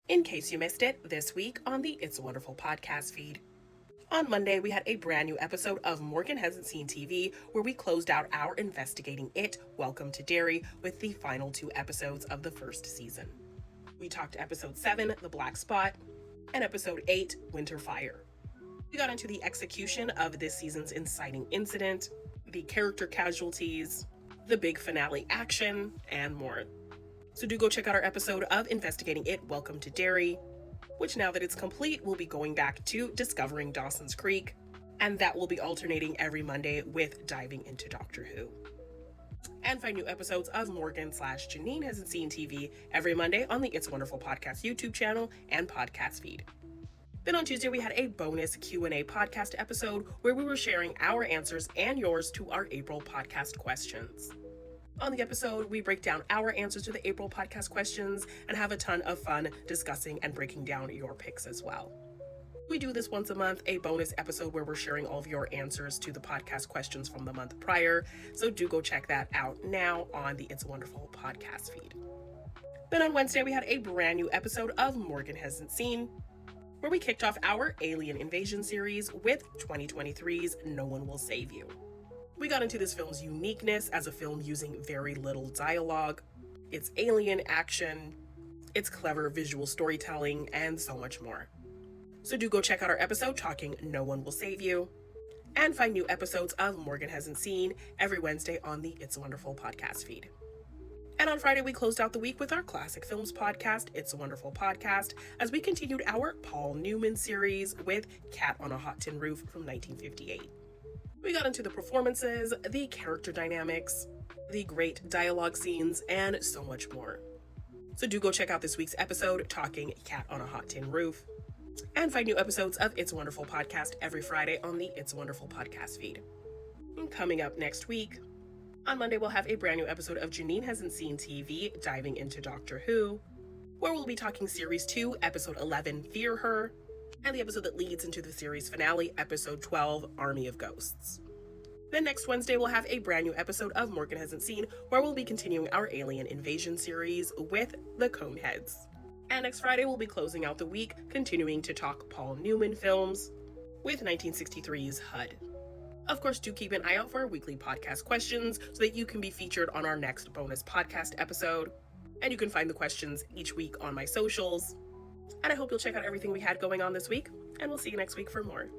In case you missed it, this week on the It's a Wonderful podcast feed. On Monday, we had a brand new episode of Morgan Hasn't Seen TV, where we closed out our Investigating It, Welcome to Derry, with the final 2 episodes of the first season. We talked episode 7, The Black Spot, and episode 8, Winter Fire. We got into the execution of this season's inciting incident, the character casualties, the big finale action, and more. So do go check out our episode of Investigating It, Welcome to Derry, which now that it's complete, we'll be going back to discovering Dawson's Creek, and that will be alternating every Monday with diving into Doctor Who. And find new episodes of Morgan/Janine Hasn't Seen TV every Monday on the It's a Wonderful Podcast YouTube channel and podcast feed. Then on Tuesday, we had a bonus Q&A podcast episode where we were sharing our answers and yours to our April podcast questions. On the episode, we break down our answers to the April podcast questions and have a ton of fun discussing and breaking down your picks as well. We do this once a month, a bonus episode where we're sharing all of your answers to the podcast questions from the month prior, so do go check that out now on the It's a Wonderful podcast feed. Then on Wednesday, we had a brand new episode of Morgan Hasn't Seen, where we kicked off our Alien Invasion series with 2023's No One Will Save You. We got into this film's uniqueness as a film using very little dialogue, its alien action, its clever visual storytelling, and so much more. So do go check out our episode talking No One Will Save You, and find new episodes of Morgan Hasn't Seen every Wednesday on the It's a Wonderful podcast feed. And on Friday, we closed out the week with our classic films podcast, It's a Wonderful Podcast, as we continued our Paul Newman series with Cat on a Hot Tin Roof from 1958. We got into the performances, the character dynamics, the great dialogue scenes, and so much more. So do go check out this week's episode, talking Cat on a Hot Tin Roof, and find new episodes of It's a Wonderful Podcast every Friday on the It's a Wonderful Podcast feed. And coming up next week, on Monday, we'll have a brand new episode of Janine Hasn't Seen TV, diving into Doctor Who, where we'll be talking Series 2, Episode 11, Fear Her, and the episode that leads into the series finale, Episode 12, Army of Ghosts. Then next Wednesday, we'll have a brand new episode of Morgan Hasn't Seen, where we'll be continuing our Alien Invasion series with the Coneheads. And next Friday, we'll be closing out the week, continuing to talk Paul Newman films with 1963's HUD. Of course, do keep an eye out for our weekly podcast questions so that you can be featured on our next bonus podcast episode. And you can find the questions each week on my socials. And I hope you'll check out everything we had going on this week, and we'll see you next week for more.